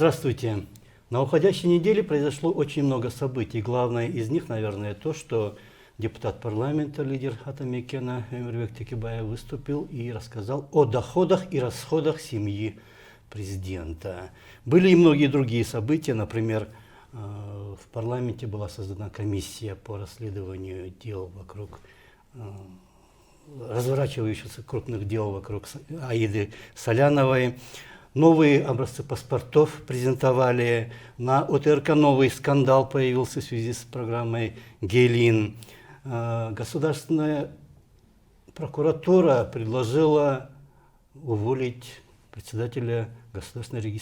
Здравствуйте. На уходящей неделе произошло очень много событий. Главное из них, наверное, то, что депутат парламента, лидер Атамекена Эмирбек Текебаев выступил и рассказал о доходах и расходах семьи президента. Были и многие другие события. Например, в парламенте была создана комиссия по расследованию дел вокруг разворачивающихся крупных дел вокруг Аиды Соляновой. Новые образцы паспортов презентовали. На ОТРК новый скандал появился в связи с программой «Гелин». Государственная прокуратура предложила уволить председателя Государственной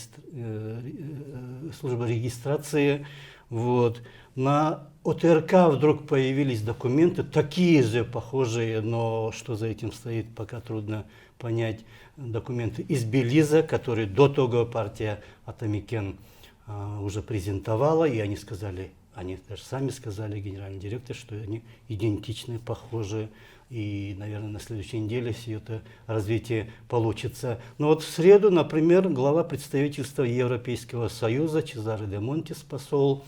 службы регистрации. На ОТРК вдруг появились документы, такие же похожие, но что за этим стоит, пока трудно понять. Документы из Белиза, которые до того партия Атамекен уже презентовала, и они сказали, они даже сами сказали, генеральный директор, что они идентичны, похожи, и, наверное, на следующей неделе все это развитие получится. Но вот в среду, например, глава представительства Европейского Союза Чезаре де Монтис, посол,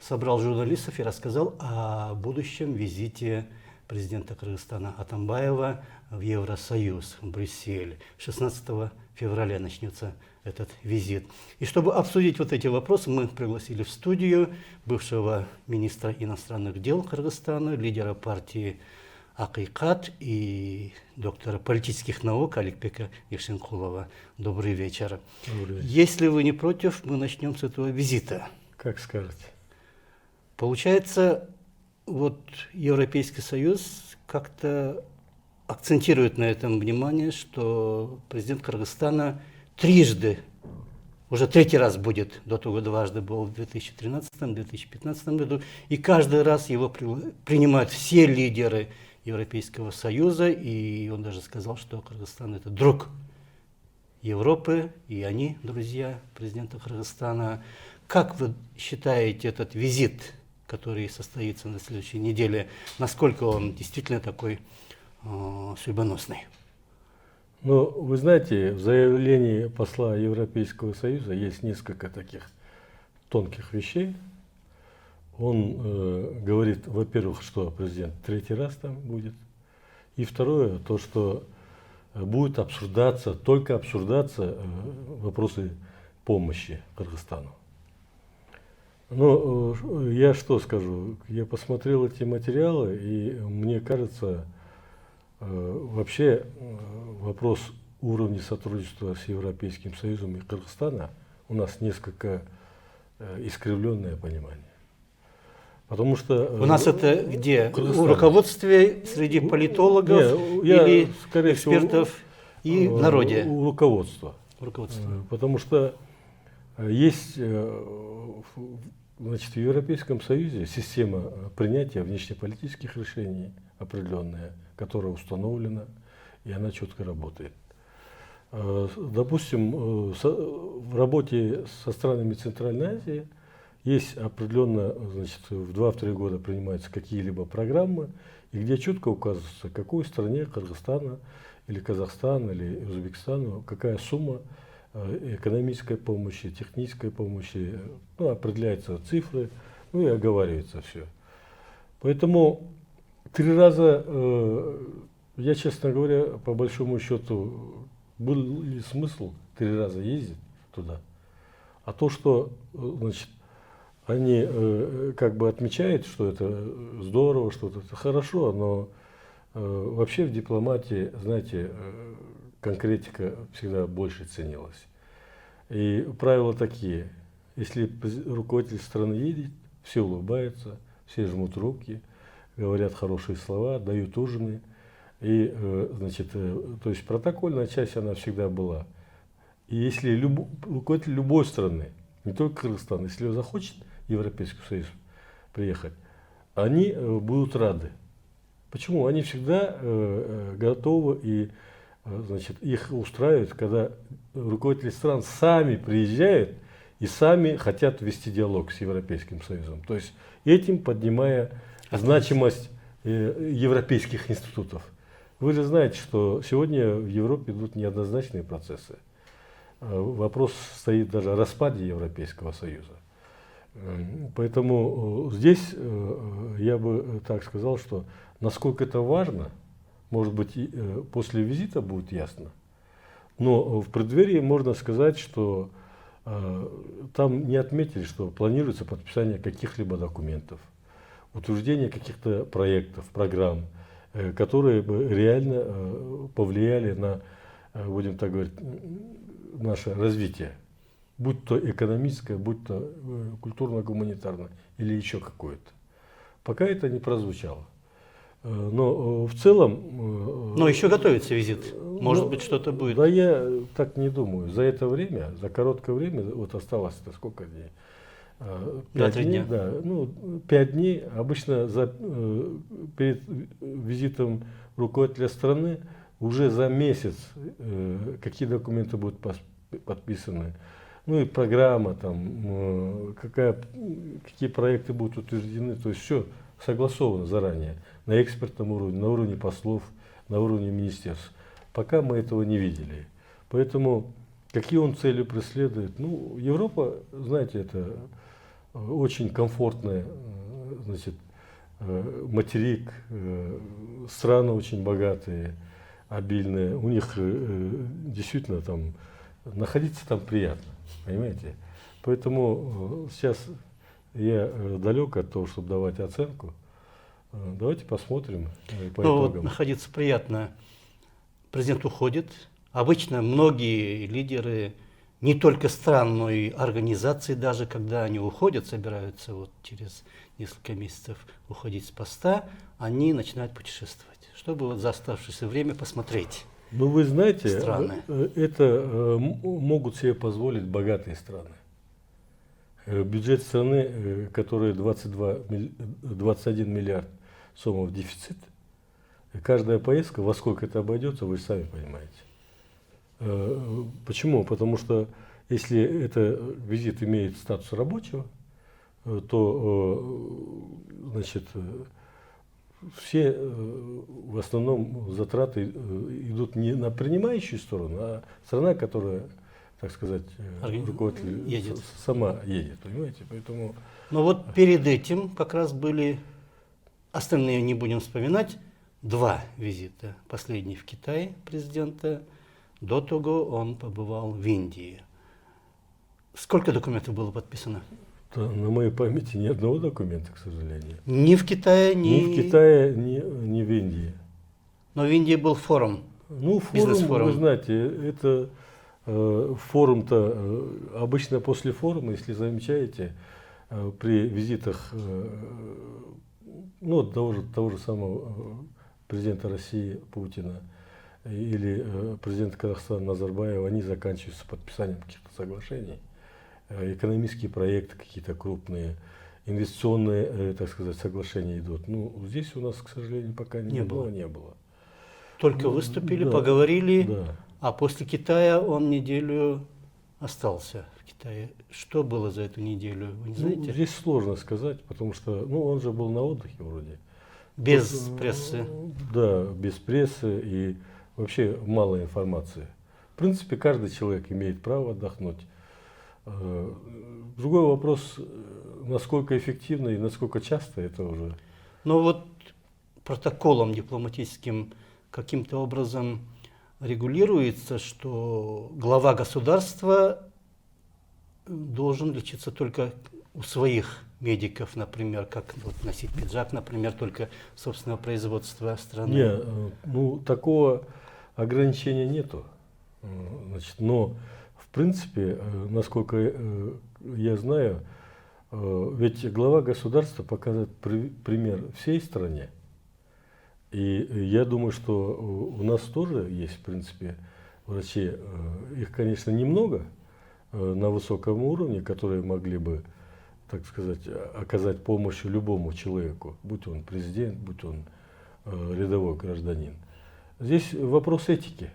собрал журналистов и рассказал о будущем визите президента Кыргызстана Атамбаева в Евросоюз, в Брюссель. 16 февраля начнется этот визит. И чтобы обсудить вот эти вопросы, мы пригласили в студию бывшего министра иностранных дел Кыргызстана, лидера партии Акыйкат и доктора политических наук Аликбека Ишенкулова. Добрый вечер. Добрый вечер. Если вы не против, мы начнем с этого визита. Как скажете. Получается, вот Европейский Союз как-то акцентирует на этом внимание, что президент Кыргызстана трижды, уже третий раз будет, до того дважды был в 2013-2015 году, и каждый раз его принимают все лидеры Европейского Союза, и он даже сказал, что Кыргызстан – это друг Европы, и они друзья президента Кыргызстана. Как вы считаете этот визит, который состоится на следующей неделе, насколько он действительно такой судьбоносный? Ну, вы знаете, в заявлении посла Европейского Союза есть несколько таких тонких вещей. Он говорит, во-первых, что президент третий раз там будет. И второе, то, что будет только обсуждаться вопросы помощи Кыргызстану. Но я что скажу, я посмотрел эти материалы, и мне кажется, вообще вопрос уровня сотрудничества с Европейским Союзом и Кыргызстана у нас несколько искривленное понимание. Потому что у нас это где? В руководстве, среди политологов или экспертов и народе? У руководства. Потому что есть, значит, в Европейском Союзе система принятия внешнеполитических решений определенная, которая установлена, и она четко работает. Допустим, в работе со странами Центральной Азии есть определенно, значит, в 2-3 года принимаются какие-либо программы, и где четко указывается, какой стране, Кыргызстана или Казахстана или Узбекистану, какая сумма экономической помощи, технической помощи, ну, определяются цифры, ну и оговаривается все. Поэтому 3 раза, я, честно говоря, по большому счету, был ли смысл 3 раза ездить туда? А то, что, значит, они как бы отмечают, что это здорово, что это хорошо, но вообще в дипломатии, знаете, конкретика всегда больше ценилась. И правила такие: если руководитель страны едет, все улыбаются, все жмут руки, говорят хорошие слова, дают ужины. И, значит, то есть протокольная часть, она всегда была. И если руководитель любой страны, не только Кыргызстан, если он захочет в Европейский Союз приехать, они будут рады. Почему? Они всегда готовы, и, значит, их устраивает, когда руководители стран сами приезжают и сами хотят вести диалог с Европейским Союзом. То есть этим поднимая значимость европейских институтов. Вы же знаете, что сегодня в Европе идут неоднозначные процессы. вопрос стоит даже о распаде Европейского Союза. Поэтому здесь я бы так сказал, что насколько это важно, может быть, после визита будет ясно. Но в преддверии можно сказать, что там не отметили, что планируется подписание каких-либо документов, утверждение каких-то проектов, программ, которые бы реально повлияли на, будем так говорить, наше развитие. Будь то экономическое, будь то культурно-гуманитарное или еще какое-то. Пока это не прозвучало. Но в целом... Но еще готовится визит. Может быть, что-то будет. Да, я так не думаю. За это время, за короткое время, вот осталось-то сколько дней? 5 2-3 дней, дня. да, 5 дней. Обычно перед визитом руководителя страны уже за месяц какие документы будут подписаны. Ну и программа, там, какие проекты будут утверждены. То есть все согласовано заранее на экспертном уровне, на уровне послов, на уровне министерств. Пока мы этого не видели. Поэтому какие он цели преследует? Ну, Европа, знаете, это очень комфортная, значит, материк, страны очень богатые, обильные. У них действительно там находиться там приятно, понимаете? Поэтому сейчас я далек от того, чтобы давать оценку. Давайте посмотрим по Ну, итогам. вот находиться приятно. Президент уходит. Обычно многие лидеры не только стран, но и организаций, даже когда они уходят, собираются вот через несколько месяцев уходить с поста, они начинают путешествовать, чтобы вот за оставшееся время посмотреть. Ну, вы знаете, страны. это могут себе позволить богатые страны. Бюджет страны, который 21 миллиард сомов дефицит, каждая поездка, во сколько это обойдется, вы сами понимаете. Почему? Потому что если это визит имеет статус рабочего, то, значит, все в основном затраты идут не на принимающую сторону, а страна, которая, так сказать, руководитель едет. сама едет, понимаете? Поэтому... Но вот перед этим как раз были, остальные не будем вспоминать, 2 визита. Последний в Китае президента. До того он побывал в Индии. Сколько документов было подписано? На моей памяти ни одного документа, к сожалению. Ни в Китае, ни... Ни в Китае, ни в Индии. Но в Индии был форум. Ну, форум, Бизнес-форум. вы знаете, это форум-то обычно после форума, если замечаете, при визитах ну, того же самого президента России Путина или президента Казахстана Назарбаева, они заканчиваются подписанием каких-то соглашений. Экономические проекты какие-то крупные, инвестиционные, так сказать, соглашения идут. Ну, здесь у нас, к сожалению, пока ни одного не было. Только выступили, да, поговорили, да. а после Китая он неделю остался в Китае. Что было за эту неделю, вы не знаете? Ну, здесь сложно сказать, потому что он же был на отдыхе вроде. Без прессы. Да, без прессы и вообще мало информации. В принципе, каждый человек имеет право отдохнуть. Другой вопрос, насколько эффективно и насколько часто это уже. Но вот протоколом дипломатическим каким-то образом регулируется, что глава государства должен лечиться только у своих медиков, например, как вот носить пиджак, например, только собственного производства страны. Нет, ну такого ограничения нету. Значит, но в принципе, насколько я знаю, ведь глава государства показывает пример всей стране. И я думаю, что у нас тоже есть, в принципе, врачи. Их, конечно, немного на высоком уровне, которые могли бы, так сказать, оказать помощь любому человеку, будь он президент, будь он рядовой гражданин. Здесь вопрос этики.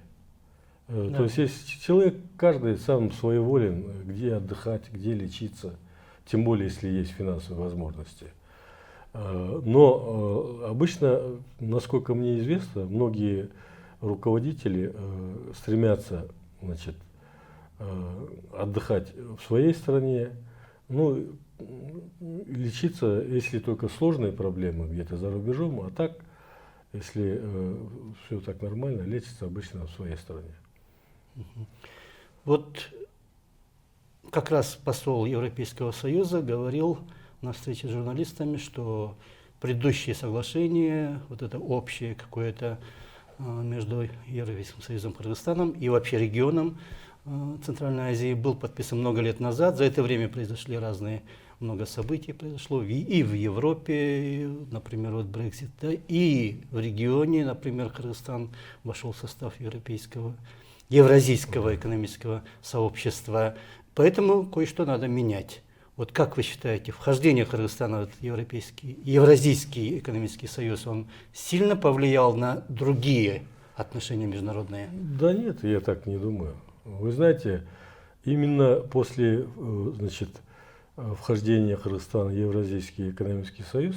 Да. То есть, если человек, каждый сам своеволен, где отдыхать, где лечиться, тем более, если есть финансовые возможности. Но обычно, насколько мне известно, многие руководители стремятся, значит, отдыхать в своей стране, ну, лечиться, если только сложные проблемы где-то за рубежом, а так, если все так нормально, лечится обычно в своей стране. Вот как раз посол Европейского Союза говорил на встрече с журналистами, что предыдущие соглашения, вот это общее какое-то между Европейским Союзом и Кыргызстаном и вообще регионом Центральной Азии был подписан много лет назад. За это время произошли много событий произошло и в Европе, например, вот Брексит, да, и в регионе, например, Кыргызстан вошел в состав Евразийского экономического сообщества. Поэтому кое-что надо менять. Вот как вы считаете, вхождение Кыргызстана в Евразийский экономический союз, он сильно повлиял на другие отношения международные? Да нет, я так не думаю. Вы знаете, именно после, значит, вхождения Кыргызстана в Евразийский экономический союз,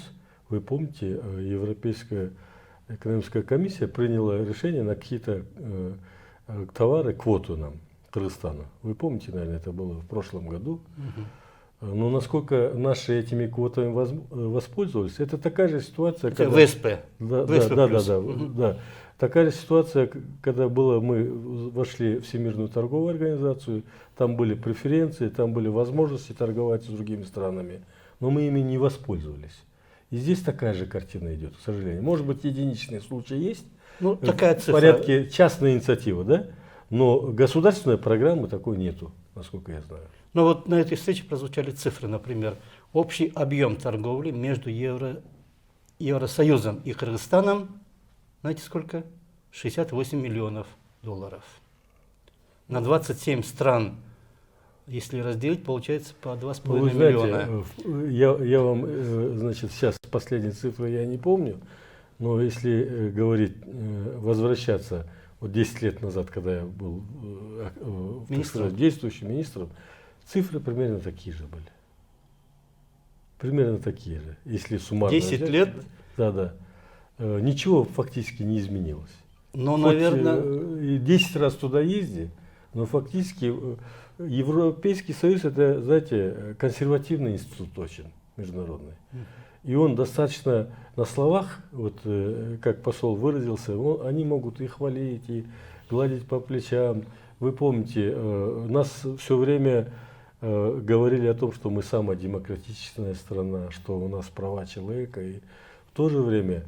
вы помните, Европейская экономическая комиссия приняла решение на какие-то товары, квоту нам, Кыргызстану. Вы помните, наверное, это было в прошлом году. Но насколько наши этими квотами воспользовались, это такая же ситуация, это когда... ВСП. Да. Такая же ситуация, когда мы вошли в Всемирную торговую организацию, там были преференции, там были возможности торговать с другими странами, но мы ими не воспользовались. И здесь такая же картина идет, к сожалению. Может быть, единичные случаи есть, ну, такая в порядке частной инициативы, да? Но государственной программы такой нету, насколько я знаю. Но вот на этой встрече прозвучали цифры, например, общий объем торговли между Евросоюзом и Кыргызстаном, знаете сколько? 68 миллионов долларов. На 27 стран, если разделить, получается по 2,5 миллиона. Я вам, значит, сейчас последние цифры я не помню, но если говорить, возвращаться вот 10 лет назад, когда я был действующим министром, цифры примерно такие же были. Примерно такие же. Если суммарно 10 взять, лет? Да. Ничего фактически не изменилось. Но, хоть, наверное... 10 раз туда езди, но фактически Европейский Союз, это, знаете, консервативный институт очень международный. И он достаточно на словах, вот как посол выразился, они могут и хвалить, и гладить по плечам. Вы помните, нас все время говорили о том, что мы самая демократичная страна, что у нас права человека. И в то же время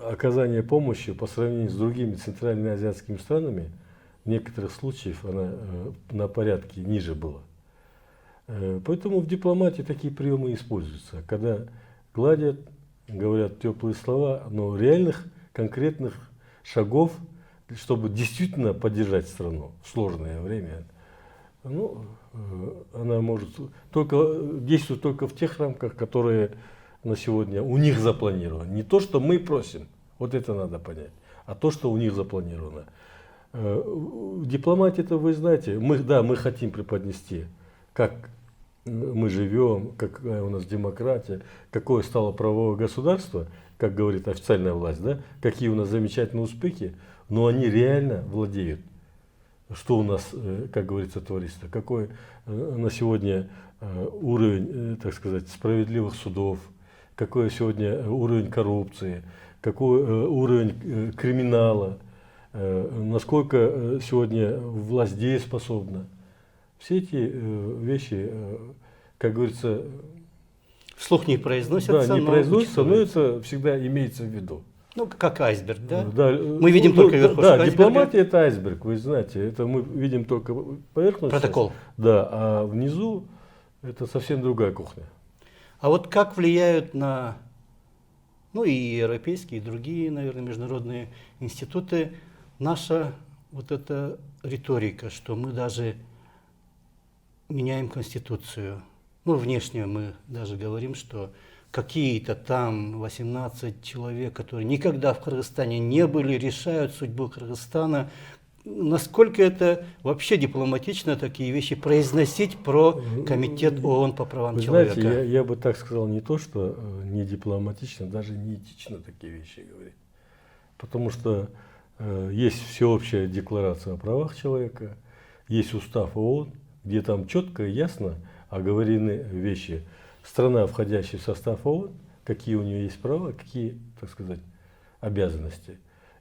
оказание помощи по сравнению с другими центральноазиатскими странами в некоторых случаях она на порядке ниже была. Поэтому в дипломатии такие приемы используются, когда гладят, говорят теплые слова, но реальных конкретных шагов, чтобы действительно поддержать страну в сложное время, ну, она может действовать только в тех рамках, которые на сегодня у них запланировано. Не то, что мы просим, вот это надо понять, а то, что у них запланировано. В дипломатии, это вы знаете, мы хотим преподнести, как мы живем, какая у нас демократия, какое стало правовое государство, как говорит официальная власть, да, какие у нас замечательные успехи, но они реально владеют. Что у нас, как говорится, творится, какой на сегодня уровень, так сказать, справедливых судов, какой сегодня уровень коррупции, какой уровень криминала, насколько сегодня власть дееспособна. Все эти вещи, как говорится, вслух не произносятся. Да, не произносятся, но это всегда имеется в виду. Ну, как айсберг, да? Да, мы видим только верхушку да, айсберга. дипломатия это айсберг, вы знаете, это мы видим только поверхность. Протокол. Да, а внизу это совсем другая кухня. А вот как влияют на, ну и европейские, и другие, наверное, международные институты, наша вот эта риторика, что мы даже меняем Конституцию. Ну, внешне мы даже говорим, что какие-то там 18 человек, которые никогда в Кыргызстане не были, решают судьбу Кыргызстана. Насколько это вообще дипломатично такие вещи произносить про Комитет ООН по правам Вы человека? знаете, я бы так сказал, не то, что не дипломатично, даже не этично такие вещи говорить. Потому что есть всеобщая декларация о правах человека, есть устав ООН, где там четко и ясно оговорены вещи. Страна, входящая в состав ООН, какие у нее есть права, какие, так сказать, обязанности.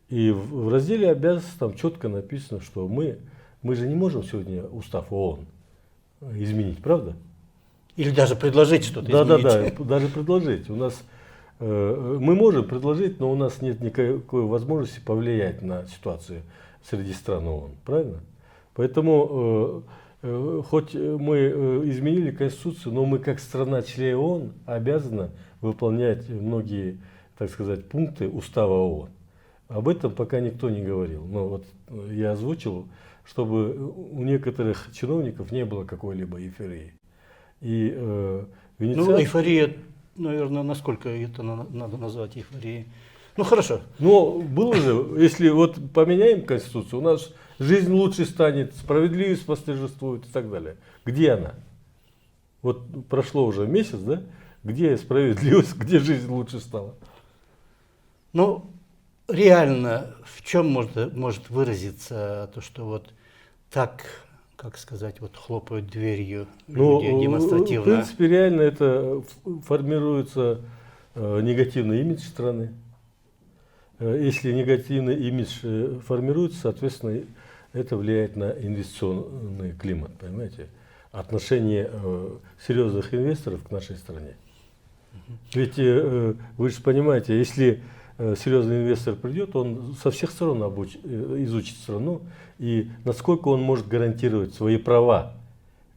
И в разделе обязанностей там четко написано, что мы же не можем сегодня устав ООН изменить, правда? Или даже предложить что-то Да, изменить. даже предложить. У нас мы можем предложить, но у нас нет никакой возможности повлиять на ситуацию среди стран ООН, правильно? Поэтому хоть мы изменили Конституцию, но мы как страна-член ООН обязаны выполнять многие, так сказать, пункты Устава ООН. Об этом пока никто не говорил. Но вот я озвучил, чтобы у некоторых чиновников не было какой-либо эйфории. И Ну, Венецианцы... эйфория, наверное, насколько это надо назвать эйфорией? Ну, хорошо. Но было же, если вот поменяем Конституцию, у нас жизнь лучше станет, справедливость восторжествует и так далее. Где она? Вот прошло уже месяц, да? Где справедливость, где жизнь лучше стала? Ну, реально, в чем может выразиться то, что вот так, как сказать, вот хлопают дверью люди В демонстративно? принципе, реально это формируется негативный имидж страны. Если негативный имидж формируется, соответственно, это влияет на инвестиционный климат, понимаете? Отношение серьезных инвесторов к нашей стране. Ведь вы же понимаете, если серьезный инвестор придет, он со всех сторон изучит страну, и насколько он может гарантировать свои права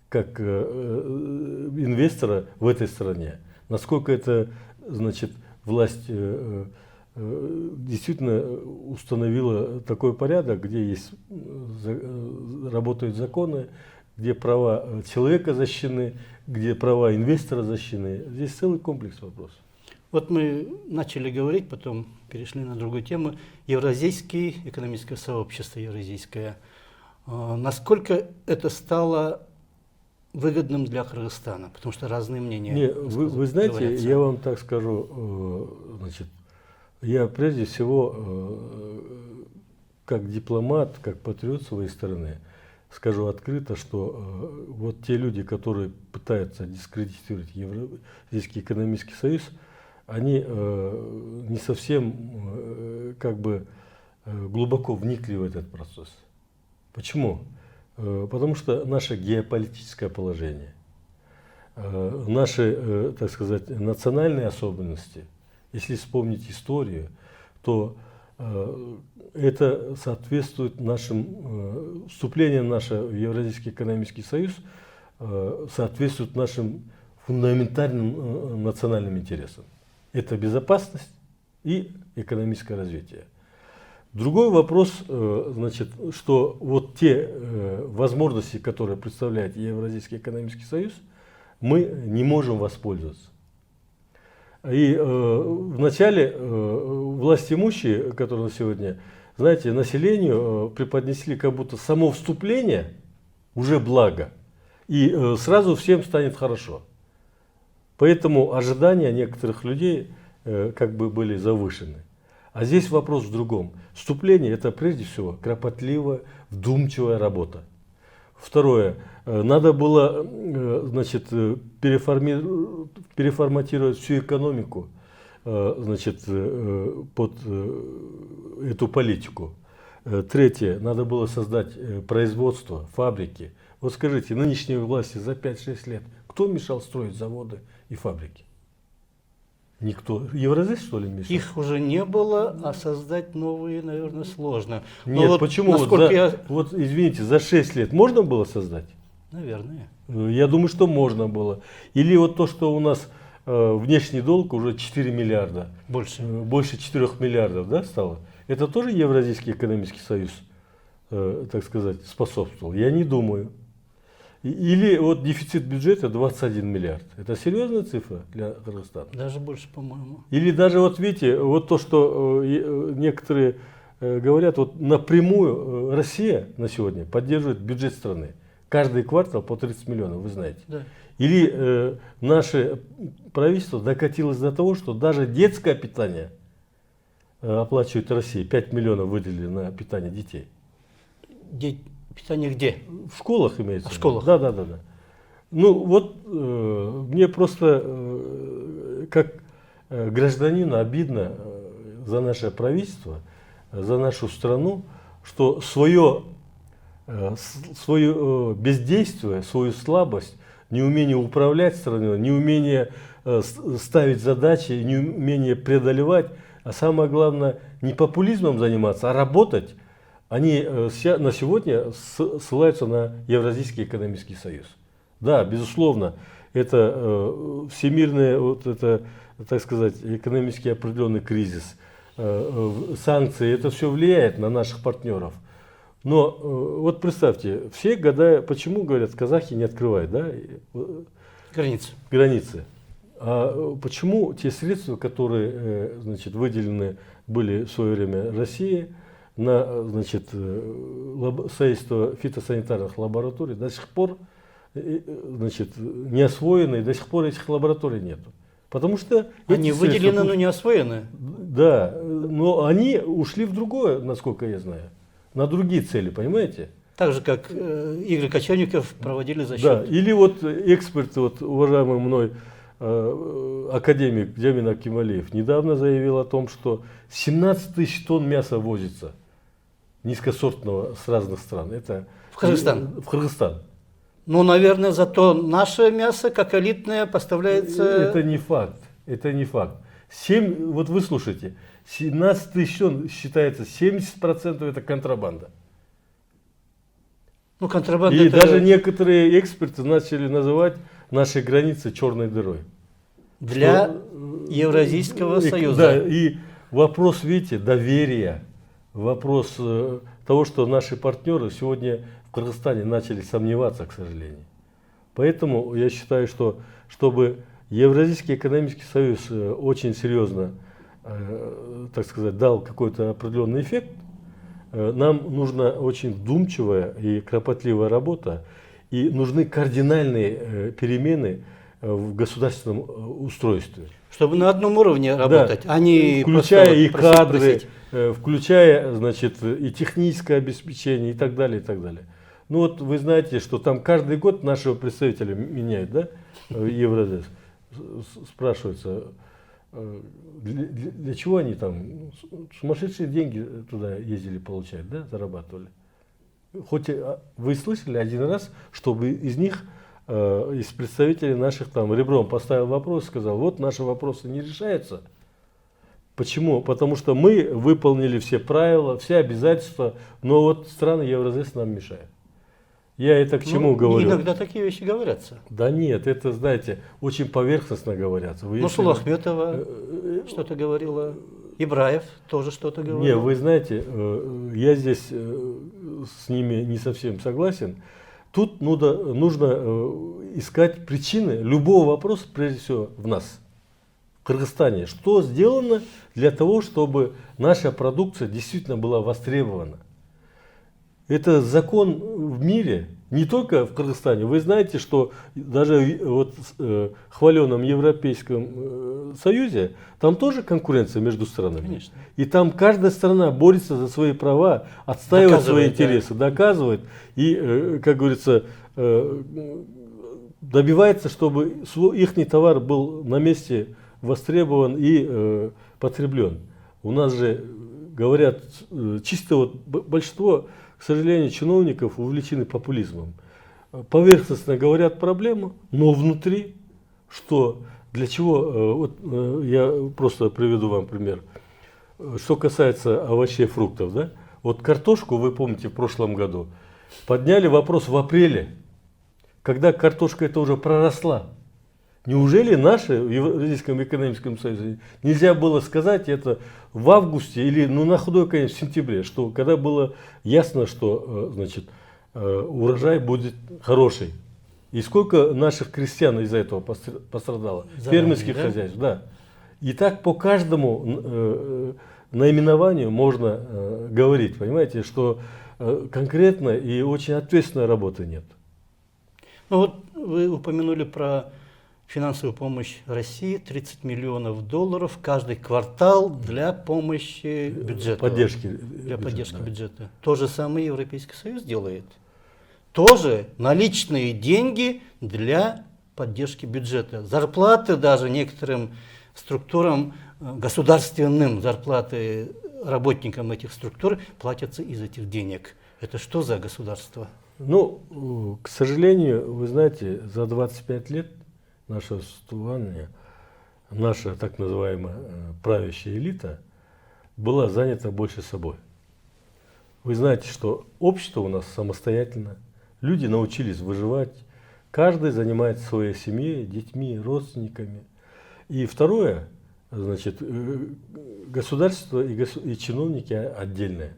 как инвестора в этой стране, насколько это, значит, власть действительно установила такой порядок, где есть, работают законы, где права человека защищены, где права инвестора защищены. Здесь целый комплекс вопросов. Вот мы начали говорить, потом перешли на другую тему. Евразийское экономическое сообщество, евразийское. Насколько это стало выгодным для Кыргызстана? Потому что разные мнения. Не, вы знаете, говорятся. я вам так скажу, значит, я прежде всего, как дипломат, как патриот своей страны, скажу открыто, что вот те люди, которые пытаются дискредитировать Евразийский экономический союз, они не совсем как бы глубоко вникли в этот процесс. Почему? Потому что наше геополитическое положение, наши, так сказать, национальные особенности, если вспомнить историю, то это соответствует нашим, вступление наше в Евразийский экономический союз соответствует нашим фундаментальным национальным интересам. Это безопасность и экономическое развитие. Другой вопрос, значит, что вот те возможности, которые представляет Евразийский экономический союз, мы не можем воспользоваться. И вначале властимущие, которые на сегодня, знаете, населению преподнесли как будто само вступление уже благо, и сразу всем станет хорошо. Поэтому ожидания некоторых людей как бы были завышены. А здесь вопрос в другом. Вступление – это прежде всего кропотливая, вдумчивая работа. Второе. Надо было, значит, переформатировать всю экономику, значит, под эту политику. Третье. Надо было создать производство, фабрики. Вот скажите, нынешние власти за 5-6 лет кто мешал строить заводы и фабрики? Никто. Евразис, что ли, мешал? Их уже не было, а создать новые, наверное, сложно. Но Нет, вот почему? насколько Вот, извините, за 6 лет можно было создать? Наверное. Я думаю, что можно было. Или вот то, что у нас внешний долг уже 4 миллиарда. Больше. Больше 4 миллиардов, да, стало? Это тоже Евразийский экономический союз, так сказать, способствовал? Я не думаю. Или вот дефицит бюджета 21 миллиард. Это серьезная цифра для Кыргызстана? Даже больше, по-моему. Или даже вот видите, вот то, что некоторые говорят, вот напрямую Россия на сегодня поддерживает бюджет страны. Каждый квартал по 30 миллионов, вы знаете. Да. Или наше правительство докатилось до того, что даже детское питание оплачивает Россия. 5 миллионов выделили на питание детей. Питание где? В школах имеется. В школах. Да. Ну вот мне просто как гражданину обидно за наше правительство, за нашу страну, что свое бездействие, свою слабость, неумение управлять страной, неумение ставить задачи, неумение преодолевать, а самое главное не популизмом заниматься, а работать, они на сегодня ссылаются на Евразийский экономический союз. Да, безусловно, это всемирный, вот это, так сказать, экономический определенный кризис, санкции, это все влияет на наших партнеров. Но вот представьте, все года, почему, говорят, казахи не открывают, да, границы? А почему те средства, которые, значит, выделены были в свое время России на, значит, строительство фитосанитарных лабораторий, до сих пор, значит, не освоены, и до сих пор этих лабораторий нету? Потому что они выделены, но не освоены. Да, но они ушли в другое, насколько я знаю, на другие цели, понимаете? Так же, как Игорь Кочевников проводили за счет. Да, или вот эксперт, вот, уважаемый мной академик Джамин Акималиев недавно заявил о том, что 17 тысяч тонн мяса возится низкосортного с разных стран. Это в Кыргызстан. В Кыргызстан. Ну, наверное, зато наше мясо, как элитное, поставляется... Это не факт. Это не факт. Вот вы слушайте, 17 тысяч тонн считается, 70% это контрабанда. Ну, контрабанда И это... даже некоторые эксперты начали называть наши границы черной дырой. Для Евразийского союза. Да, и вопрос, видите, доверия, вопрос того, что наши партнеры сегодня в Кыргызстане начали сомневаться, к сожалению. Поэтому я считаю, что чтобы Евразийский экономический союз очень серьезно, так сказать, дал какой-то определенный эффект, нам нужна очень вдумчивая и кропотливая работа, и нужны кардинальные перемены в государственном устройстве. Чтобы на одном уровне работать, да, а не включая и просить, кадры, включая, значит, и техническое обеспечение и так далее, и так далее. Ну вот вы знаете, что там каждый год нашего представителя меняют, да, Евразес. Спрашивается, для чего они там сумасшедшие деньги туда ездили получать, да, зарабатывали. Хоть вы слышали один раз, чтобы из них, из представителей наших там ребром поставил вопрос, сказал, вот наши вопросы не решаются. Почему? Потому что мы выполнили все правила, все обязательства, но вот страны Евразес нам мешают. Я это к чему говорю? Иногда такие вещи говорятся. Да нет, это, знаете, очень поверхностно говорятся. Ну, Сулахметова что-то говорила, Ибраев тоже что-то говорил. Не, вы знаете, я здесь с ними не совсем согласен. Тут нужно искать причины любого вопроса, прежде всего, в нас, в Кыргызстане. Что сделано для того, чтобы наша продукция действительно была востребована? Это закон в мире, не только в Кыргызстане. Вы знаете, что даже вот в хваленном Европейском Союзе, там тоже конкуренция между странами. Конечно. И там каждая страна борется за свои права, отстаивает свои интересы, доказывает и, как говорится, добивается, чтобы их товар был на месте востребован и потреблен. У нас же, говорят, чисто вот большинство, к сожалению, чиновников увлечены популизмом. Поверхностно говорят проблему, но внутри, что, для чего, вот я просто приведу вам пример. Что касается овощей и фруктов, да, вот картошку, вы помните, в прошлом году подняли вопрос в апреле, когда картошка это уже проросла. Неужели наши в Евразийском экономическом союзе нельзя было сказать это в августе или, ну, на худой конец, в сентябре, что когда было ясно, что, значит, урожай будет хороший. И сколько наших крестьян из-за этого пострадало? Фермерских хозяйств, да. И так по каждому наименованию можно говорить, понимаете, что конкретно и очень ответственной работы нет. Ну вот вы упомянули про финансовую помощь России 30 миллионов долларов каждый квартал для помощи бюджету. Для поддержки да. бюджета. То же самое Европейский Союз делает. Тоже наличные деньги для поддержки бюджета. Зарплаты даже некоторым структурам государственным, зарплаты работникам этих структур платятся из этих денег. Это что за государство? Ну, к сожалению, вы знаете, за 25 лет нашего существования наша так называемая правящая элита была занята больше собой. Вы знаете, что общество у нас самостоятельно, люди научились выживать, каждый занимается своей семьей, детьми, родственниками. И второе, значит, государство и чиновники отдельные.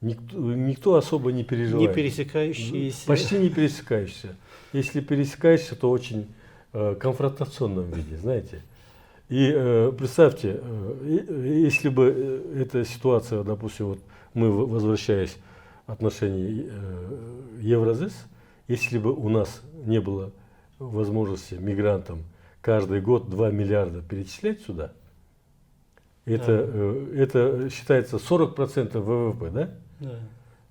Никто особо не переживает. Не пересекающиеся. Почти не пересекаешься. Если пересекаешься, то очень конфронтационном виде, знаете. И представьте, если бы эта ситуация, допустим, вот мы возвращаясь отношений Евразес, если бы у нас не было возможности мигрантам каждый год 2 миллиарда перечислять сюда, это считается 40% ВВП, да? Да.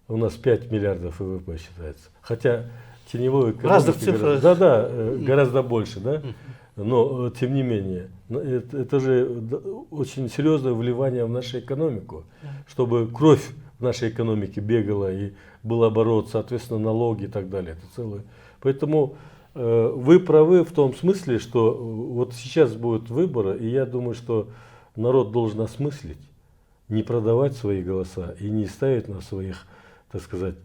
У нас 5 миллиардов ВВП считается. Хотя теневой Разных цифрах. гораздо больше, да? Но тем не менее, это же очень серьезное вливание в нашу экономику, чтобы кровь в нашей экономике бегала и был оборот, соответственно, налоги и так далее. Это целое. Поэтому вы правы в том смысле, что вот сейчас будут выборы, и я думаю, что народ должен осмыслить, не продавать свои голоса и не ставить на своих, так сказать,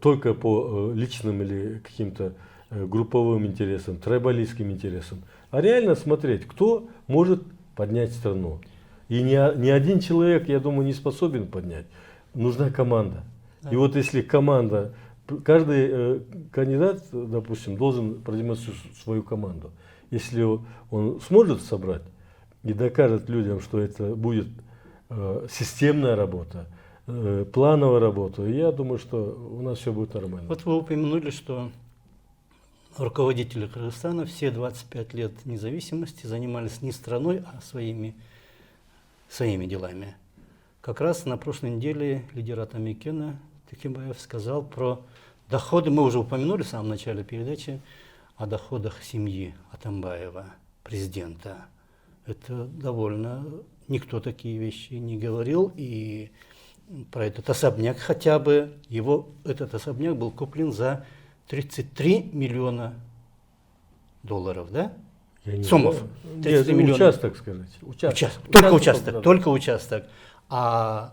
только по личным или каким-то групповым интересам, трайбалистским интересам, а реально смотреть, кто может поднять страну. И ни один человек, я думаю, не способен поднять. Нужна команда. И вот если команда, каждый кандидат, допустим, должен продемонстрировать свою команду. Если он сможет собрать и докажет людям, что это будет системная работа, плановая работа, я думаю, что у нас все будет нормально. Вот вы упомянули, что руководители Кыргызстана все 25 лет независимости занимались не страной, а своими делами. Как раз на прошлой неделе лидер Атамекена Текебаев сказал про доходы, мы уже упомянули в самом начале передачи, о доходах семьи Атамбаева, президента. Это довольно... Никто такие вещи не говорил, и про этот особняк хотя бы, этот особняк был куплен за 33 миллиона долларов, да? Сомов. 33 миллиона. Участок, скажите. Только участок. А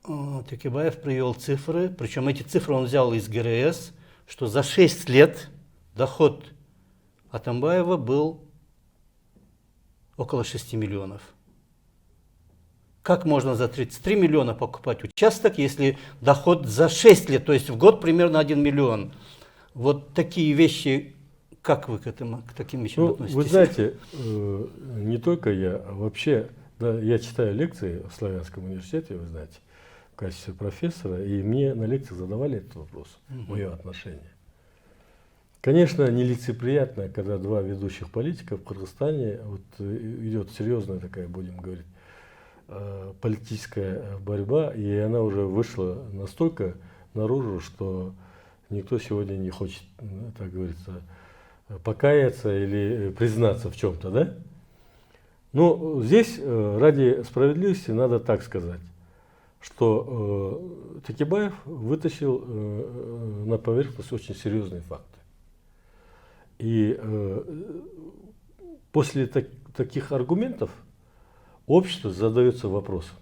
Текебаев привел цифры, причем эти цифры он взял из ГРС, что за 6 лет доход Атамбаева был около 6 миллионов. Как можно за 33 миллиона покупать участок, если доход за 6 лет, то есть в год примерно 1 миллион? Вот такие вещи, как вы к таким вещам относитесь? Вы знаете, не только я, а вообще, да, я читаю лекции в Славянском университете, вы знаете, в качестве профессора, и мне на лекциях задавали этот вопрос, мое отношение. Конечно, нелицеприятно, когда два ведущих политика в Кыргызстане, вот идет серьезная такая, будем говорить, политическая борьба, и она уже вышла настолько наружу, что никто сегодня не хочет, так говорится, покаяться или признаться в чем-то, да? Но здесь ради справедливости надо так сказать, что Текебаев вытащил на поверхность очень серьезные факты. И после таких аргументов общество задается вопросом.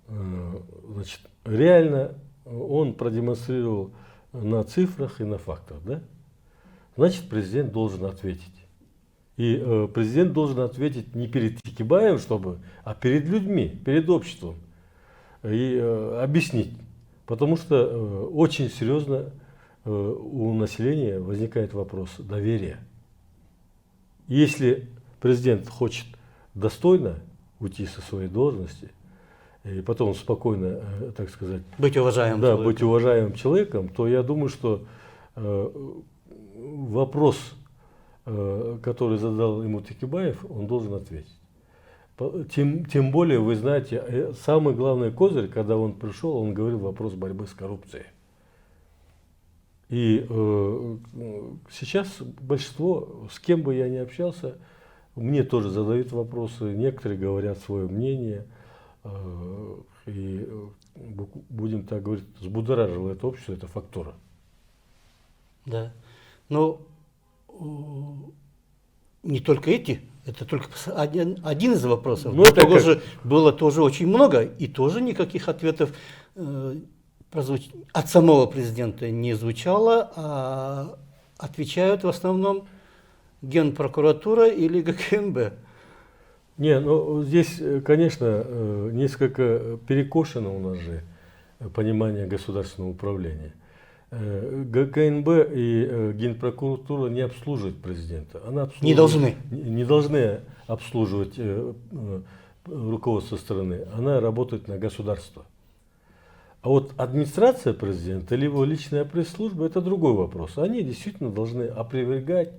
Значит, реально он продемонстрировал на цифрах и на фактах, да? Значит, президент должен ответить. И президент должен ответить не перед Текебаевым, а перед людьми, перед обществом. И объяснить. Потому что очень серьезно у населения возникает вопрос доверия. Если президент хочет достойно уйти со своей должности, и потом спокойно, так сказать, быть уважаемым человеком. Быть уважаемым человеком, то я думаю, что вопрос, который задал ему Текебаев, он должен ответить. Тем более, вы знаете, самый главный козырь, когда он пришел, он говорил вопрос борьбы с коррупцией. И сейчас большинство, с кем бы я ни общался, мне тоже задают вопросы, некоторые говорят свое мнение. И будем так говорить, взбудоражило это общество, это фактура. Да. Но не только эти, это только один из вопросов. Ну, это того же было тоже очень много, и тоже никаких ответов от самого президента не звучало, а отвечают в основном Генпрокуратура или ГКНБ. Не, ну здесь, конечно, несколько перекошено у нас же понимание государственного управления. ГКНБ и Генпрокуратура не обслуживают президента. Она Не должны. Не должны обслуживать руководство страны. Она работает на государство. А вот администрация президента или его личная пресс-служба – это другой вопрос. Они действительно должны опровергать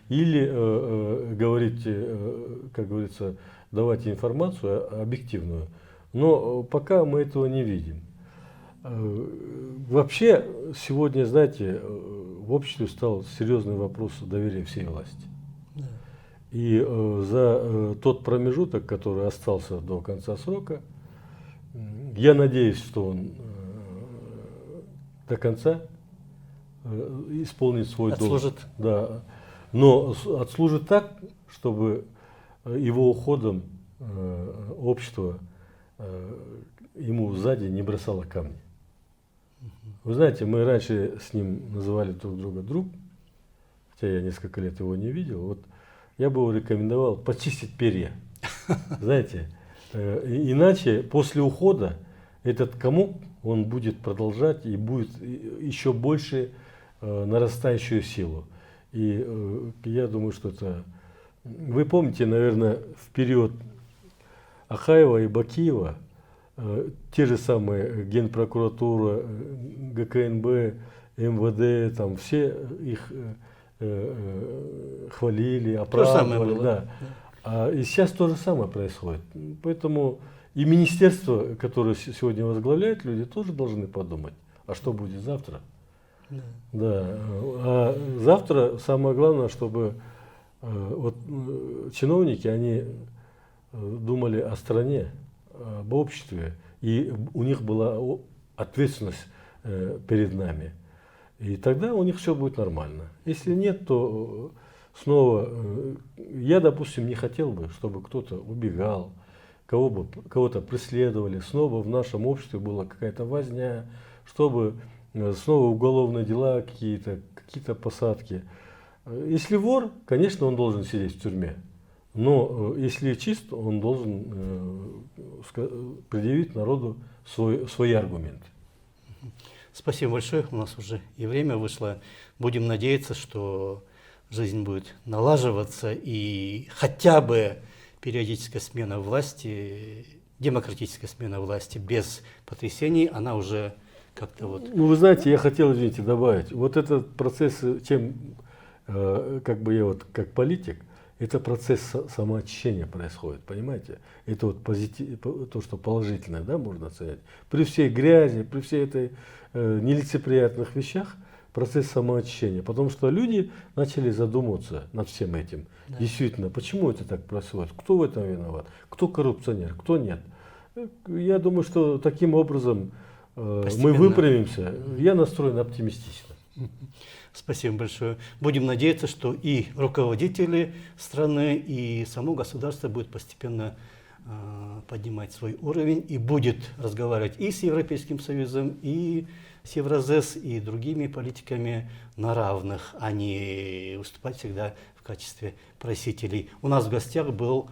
или говорить, как говорится, давать информацию объективную. Но пока мы этого не видим. Вообще, сегодня, знаете, в обществе стал серьезный вопрос доверия всей власти. Да. И за тот промежуток, который остался до конца срока, я надеюсь, что он до конца исполнит свой долг. Отслужит. Да. Но отслужит так, чтобы его уходом общество ему сзади не бросало камни. Вы знаете, мы раньше с ним называли друг друга друг, хотя я несколько лет его не видел. Вот я бы его рекомендовал почистить перья. Знаете, иначе после ухода этот комок, он будет продолжать и будет еще больше нарастающую силу. И я думаю, что это... Вы помните, наверное, в период Ахаева и Бакиева те же самые Генпрокуратура, ГКНБ, МВД, там все их хвалили, оправдывали. Да. И сейчас то же самое происходит. Поэтому и министерство, которое сегодня возглавляют люди, тоже должны подумать, а что будет завтра. Да. Да. А завтра самое главное, чтобы вот чиновники, они думали о стране, об обществе, и у них была ответственность перед нами. И тогда у них все будет нормально. Если нет, то снова, я, допустим, не хотел бы, чтобы кто-то убегал, кого-то преследовали, снова в нашем обществе была какая-то возня, чтобы снова уголовные дела, какие-то посадки. Если вор, конечно, он должен сидеть в тюрьме. Но если чист, он должен предъявить народу свои аргументы. Спасибо большое. У нас уже и время вышло. Будем надеяться, что жизнь будет налаживаться и хотя бы периодическая смена власти, демократическая смена власти без потрясений, она уже как-то вот... Ну, вы знаете, я хотел, извините, добавить. Вот этот процесс, как бы я вот как политик, это процесс самоочищения происходит, понимаете? Это вот то, что положительное, да, можно оценить. При всей грязи, при всей этой нелицеприятных вещах процесс самоочищения. Потому что люди начали задумываться над всем этим. Да. Действительно, почему это так происходит? Кто в этом виноват? Кто коррупционер? Кто нет? Я думаю, что таким образом мы выправимся. Я настроен оптимистично. Спасибо большое. Будем надеяться, что и руководители страны, и само государство будет постепенно поднимать свой уровень и будет разговаривать и с Европейским Союзом, и с Евразес, и другими политиками на равных, а не выступать всегда в качестве просителей. У нас в гостях был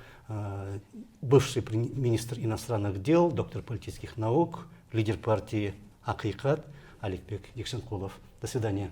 бывший министр иностранных дел, доктор политических наук, лидер партии Акикат Аликбек Екшенкулов. До свидания.